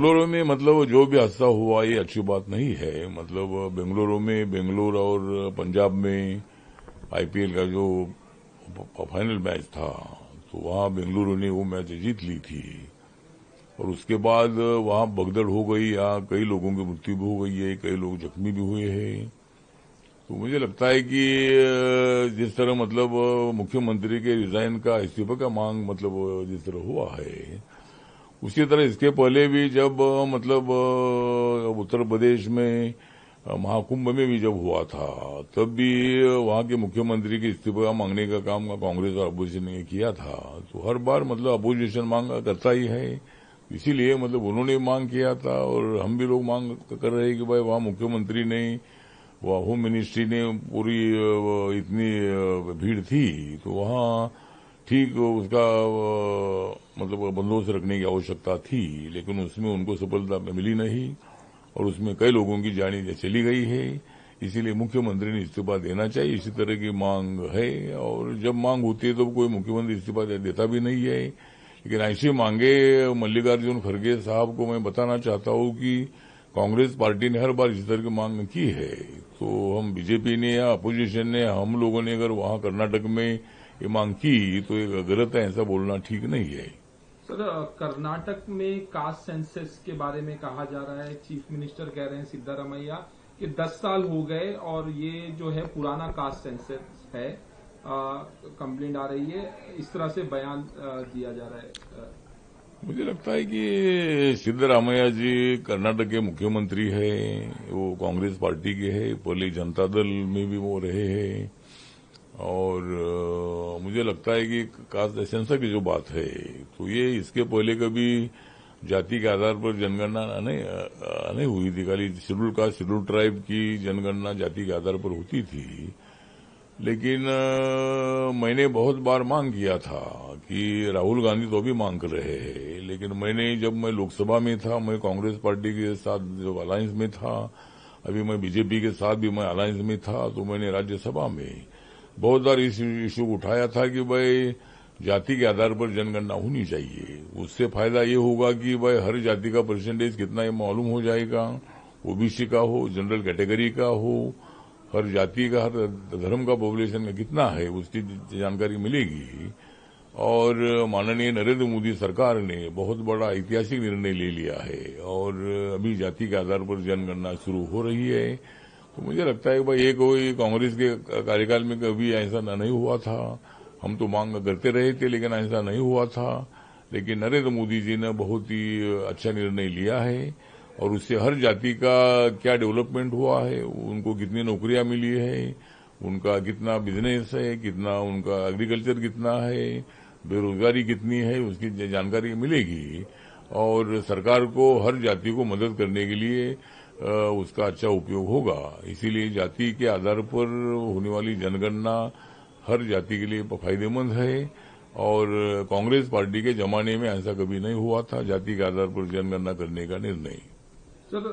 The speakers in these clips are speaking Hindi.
बेंगलुरु में मतलब जो भी हादसा हुआ ये अच्छी बात नहीं है। मतलब बेंगलुरु में बेंगलुरु और पंजाब में आईपीएल का जो फाइनल मैच था तो वहां बेंगलुरु ने वो मैच जीत ली थी और उसके बाद वहां भगदड़ हो गई। यहाँ कई लोगों की मृत्यु भी हो गई है, कई लोग जख्मी भी हुए हैं। तो मुझे लगता है कि जिस तरह मतलब मुख्यमंत्री के रिजाइन का इस्तीफा का मांग मतलब जिस तरह हुआ है उसी तरह इसके पहले भी जब मतलब उत्तर प्रदेश में महाकुंभ में भी जब हुआ था तब भी वहां के मुख्यमंत्री के इस्तीफा मांगने का काम कांग्रेस और अपोजिशन ने किया था। तो हर बार मतलब अपोजिशन मांग करता ही है, इसीलिए मतलब उन्होंने मांग किया था और हम भी लोग मांग कर रहे हैं कि भाई वहां मुख्यमंत्री ने वह होम मिनिस्ट्री ने पूरी इतनी भीड़ थी तो वहां ठीक उसका मतलब बंदोबस्त रखने की आवश्यकता थी, लेकिन उसमें उनको सफलता मिली नहीं और उसमें कई लोगों की जान चली गई है। इसीलिए मुख्यमंत्री ने इस्तीफा देना चाहिए, इसी तरह की मांग है। और जब मांग होती है तो कोई मुख्यमंत्री इस्तीफा देता भी नहीं है, लेकिन ऐसी मांगे मल्लिकार्जुन खड़गे साहब को मैं बताना चाहता हूं कि कांग्रेस पार्टी ने हर बार इसी तरह की मांग की है। तो हम बीजेपी ने या अपोजिशन ने हम लोगों ने अगर वहां कर्नाटक में ये मांग की तो ये गलत है, ऐसा बोलना ठीक नहीं है। सर, कर्नाटक में कास्ट सेंसस के बारे में कहा जा रहा है, चीफ मिनिस्टर कह रहे हैं सिद्धारमैया कि 10 साल हो गए और ये जो है पुराना कास्ट सेंसस है, कंप्लेंट आ रही है, इस तरह से बयान दिया जा रहा है। मुझे लगता है कि सिद्धरामैया जी कर्नाटक के मुख्यमंत्री है, वो कांग्रेस पार्टी के है, पहले जनता दल में भी वो रहे हैं और मुझे लगता है कि कास्ट सेंसस की जो बात है तो ये इसके पहले कभी जाति के आधार पर जनगणना नहीं हुई थी। खाली शेड्यूल कास्ट शेड्यूल ट्राइब की जनगणना जाति के आधार पर होती थी, लेकिन मैंने बहुत बार मांग किया था कि राहुल गांधी तो भी मांग कर रहे हैं, लेकिन मैंने जब मैं लोकसभा में था मैं कांग्रेस पार्टी के साथ जो अलायंस में था, अभी मैं बीजेपी के साथ भी मैं अलायंस में था, तो मैंने राज्यसभा में बहुत बार इस इश्यू को उठाया था कि भाई जाति के आधार पर जनगणना होनी चाहिए। उससे फायदा ये होगा कि भाई हर जाति का परसेंटेज कितना ये मालूम हो जाएगा, ओबीसी का हो, जनरल कैटेगरी का हो, हर जाति का हर धर्म का पॉपुलेशन का कितना है उसकी जानकारी मिलेगी। और माननीय नरेंद्र मोदी सरकार ने बहुत बड़ा ऐतिहासिक निर्णय ले लिया है और अभी जाति के आधार पर जनगणना शुरू हो रही है। तो मुझे लगता है कि भाई ये कोई कांग्रेस के कार्यकाल में कभी ऐसा नहीं हुआ था। हम तो मांग करते रहे थे लेकिन ऐसा नहीं हुआ था, लेकिन नरेंद्र मोदी जी ने बहुत ही अच्छा निर्णय लिया है और उससे हर जाति का क्या डेवलपमेंट हुआ है, उनको कितनी नौकरियां मिली है, उनका कितना बिजनेस है, कितना उनका एग्रीकल्चर कितना है, बेरोजगारी कितनी है, उसकी जानकारी मिलेगी और सरकार को हर जाति को मदद करने के लिए उसका अच्छा उपयोग होगा। इसीलिए जाति के आधार पर होने वाली जनगणना हर जाति के लिए फायदेमंद है और कांग्रेस पार्टी के जमाने में ऐसा कभी नहीं हुआ था जाति के आधार पर जनगणना करने का निर्णय। सर,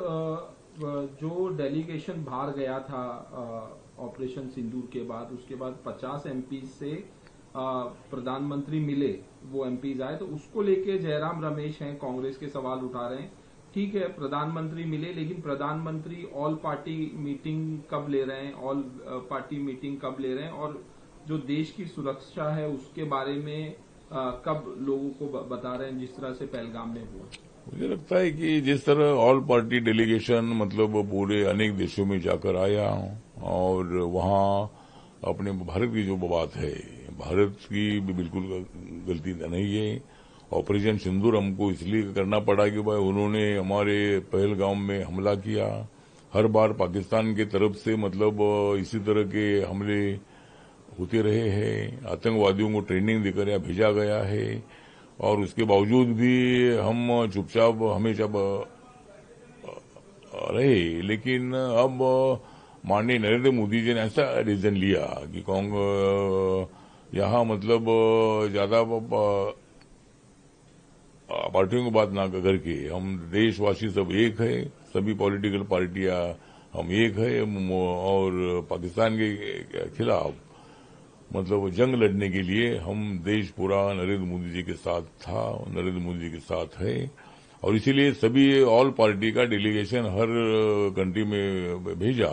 जो डेलीगेशन बाहर गया था ऑपरेशन सिंदूर के बाद, उसके बाद 50 एमपी से प्रधानमंत्री मिले, वो एमपीज आए, तो उसको लेके जयराम रमेश हैं कांग्रेस के सवाल उठा रहे हैं। ठीक है, प्रधानमंत्री मिले, लेकिन प्रधानमंत्री ऑल पार्टी मीटिंग कब ले रहे हैं, ऑल पार्टी मीटिंग कब ले रहे हैं, और जो देश की सुरक्षा है उसके बारे में कब लोगों को बता रहे हैं, जिस तरह से पहलगाम में हुआ। मुझे लगता है कि जिस तरह ऑल पार्टी डेलीगेशन मतलब पूरे अनेक देशों में जाकर आया और वहां अपने भारत की जो बात है, भारत की भी बिल्कुल गलती नहीं है। ऑपरेशन सिंदूर हमको इसलिए करना पड़ा कि भाई उन्होंने हमारे पहलगाम में हमला किया। हर बार पाकिस्तान की तरफ से मतलब इसी तरह के हमले होते रहे हैं, आतंकवादियों को ट्रेनिंग देकर यहाँ भेजा गया है और उसके बावजूद भी हम चुपचाप हमेशा रहे। लेकिन अब माननीय नरेंद्र मोदी जी ने ऐसा डिसीजन लिया कि यहाँ मतलब ज्यादा पार्टियों की बात ना करके हम देशवासी सब एक है, सभी पॉलिटिकल पार्टियां हम एक है और पाकिस्तान के खिलाफ मतलब जंग लड़ने के लिए हम देश पूरा नरेंद्र मोदी जी के साथ था, नरेंद्र मोदी जी के साथ है और इसीलिए सभी ऑल पार्टी का डेलीगेशन हर कंट्री में भेजा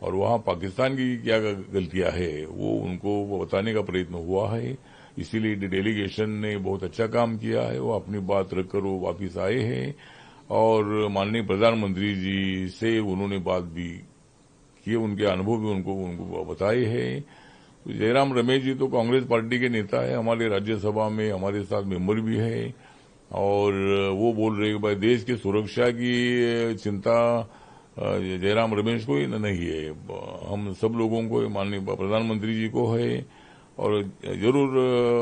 और वहां पाकिस्तान की क्या गलतियां है वो उनको बताने का प्रयत्न हुआ है। इसीलिए डेलीगेशन ने बहुत अच्छा काम किया है, वो अपनी बात रखकर वो वापिस आए हैं और माननीय प्रधानमंत्री जी से उन्होंने बात भी की, उनके अनुभव भी उनको बताए हैं। तो जयराम रमेश जी तो कांग्रेस पार्टी के नेता है, हमारे राज्यसभा में हमारे साथ मेंबर भी है और वो बोल रहे हैं भाई देश की सुरक्षा की चिंता जयराम रमेश को ही नहीं है, हम सब लोगों को माननीय प्रधानमंत्री जी को है। और जरूर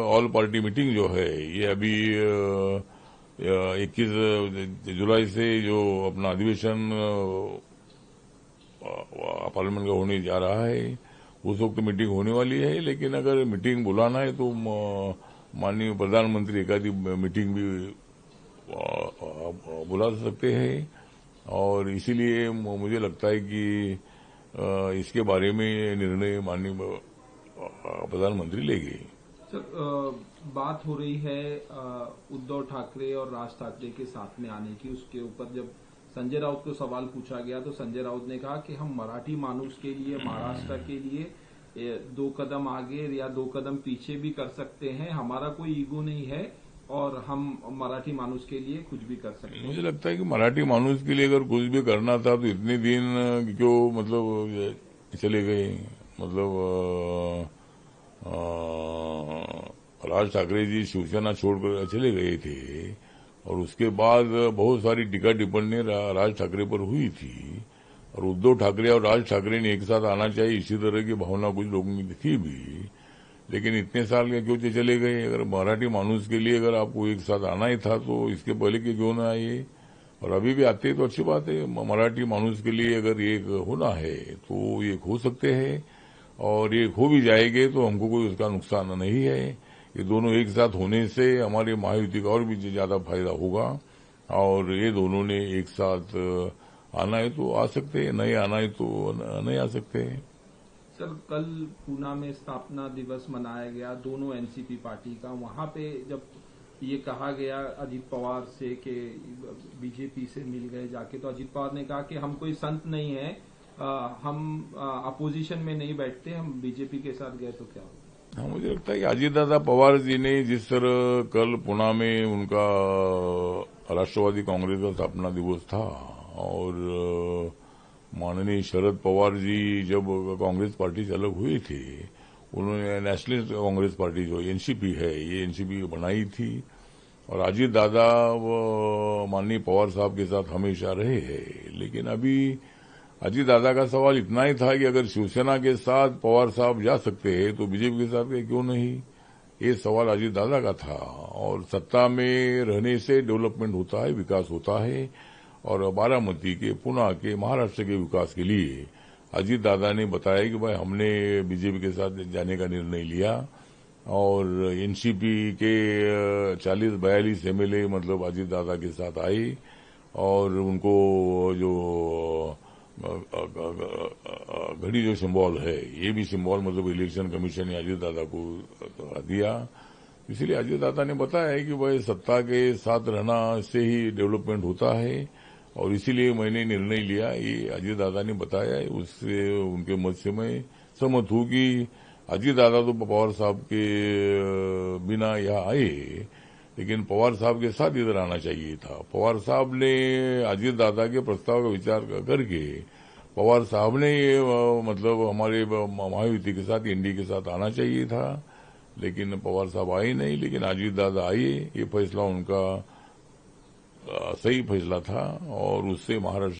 ऑल पार्टी मीटिंग जो है ये अभी 21 जुलाई से जो अपना अधिवेशन पार्लियामेंट का होने जा रहा है उस वक्त मीटिंग होने वाली है। लेकिन अगर मीटिंग बुलाना है तो माननीय प्रधानमंत्री एक आधी मीटिंग भी बुला सकते हैं और इसीलिए मुझे लगता है कि इसके बारे में निर्णय माननीय प्रधानमंत्री लेंगे। सर, बात हो रही है उद्धव ठाकरे और राज ठाकरे के साथ में आने की। उसके ऊपर जब संजय राउत को सवाल पूछा गया तो संजय राउत ने कहा कि हम मराठी मानुस के लिए महाराष्ट्र के लिए 2 कदम आगे या 2 कदम पीछे भी कर सकते हैं, हमारा कोई ईगो नहीं है और हम मराठी मानुस के लिए कुछ भी कर सकते हैं। मुझे लगता है कि मराठी मानुस के लिए अगर कुछ भी करना था तो इतने दिन क्यों मतलब चले गए। मतलब राज ठाकरे जी शिवसेना छोड़कर चले गए थे और उसके बाद बहुत सारी टीका टिप्पणी राज ठाकरे पर हुई थी और उद्धव ठाकरे और राज ठाकरे ने एक साथ आना चाहिए इसी तरह की भावना कुछ लोगों की थी भी। लेकिन इतने साल के क्यों चले गए। अगर मराठी मानुस के लिए अगर आपको एक साथ आना ही था तो इसके पहले के क्यों ना आइए और अभी भी आते तो अच्छी बात है। मराठी मानुस के लिए अगर एक होना है तो एक हो सकते हैं और एक हो भी जाएंगे तो हमको कोई उसका नुकसान नहीं है। ये दोनों एक साथ होने से हमारे महायुति का और भी ज्यादा फायदा होगा और ये दोनों ने एक साथ आना है तो आ सकते हैं, नहीं आना है तो नहीं आ सकते। सर, कल पूना में स्थापना दिवस मनाया गया दोनों एनसीपी पार्टी का। वहां पे जब ये कहा गया अजीत पवार से कि बीजेपी से मिल गए जाके, तो अजीत पवार ने कहा कि हम कोई संत नहीं है, हम अपोजिशन में नहीं बैठते, हम बीजेपी के साथ गए तो क्या होगा। हाँ, मुझे लगता है कि अजीत दादा पवार जी ने जिस तरह कल पुणे में उनका राष्ट्रवादी कांग्रेस का स्थापना दिवस था और माननीय शरद पवार जी जब कांग्रेस पार्टी से अलग हुए थे उन्होंने नेशनलिस्ट कांग्रेस पार्टी जो एनसीपी है ये एनसीपी बनाई थी और अजीत दादा माननीय पवार साहब के साथ हमेशा रहे हैं। लेकिन अभी अजीत दादा का सवाल इतना ही था कि अगर शिवसेना के साथ पवार साहब जा सकते हैं तो बीजेपी के साथ क्यों नहीं, ये सवाल अजीत दादा का था। और सत्ता में रहने से डेवलपमेंट होता है, विकास होता है और बारामती के पुणे के महाराष्ट्र के विकास के लिए अजीत दादा ने बताया कि भाई हमने बीजेपी के साथ जाने का निर्णय लिया और एनसीपी के 40-42 एमएलए मतलब अजीत दादा के साथ आए और उनको जो घड़ी जो सिंबल है ये भी सिंबल मतलब इलेक्शन कमीशन ने अजीत दादा को दिया। इसलिए अजीत दादा ने बताया कि भाई सत्ता के साथ रहना से ही डेवलपमेंट होता है और इसीलिए मैंने निर्णय लिया। ये अजीत दादा ने बताया, उससे उनके मत से मैं सहमत हूं कि अजीत दादा तो पवार साहब के बिना यहाँ आए लेकिन पवार साहब के साथ इधर आना चाहिए था। पवार साहब ने अजीत दादा के प्रस्ताव का विचार करके पवार साहब ने मतलब हमारे महायुति के साथ एनडीए के साथ आना चाहिए था लेकिन पवार साहब आए नहीं। लेकिन अजीत दादा आए, ये फैसला उनका सही फैसला था और उससे महाराष्ट्र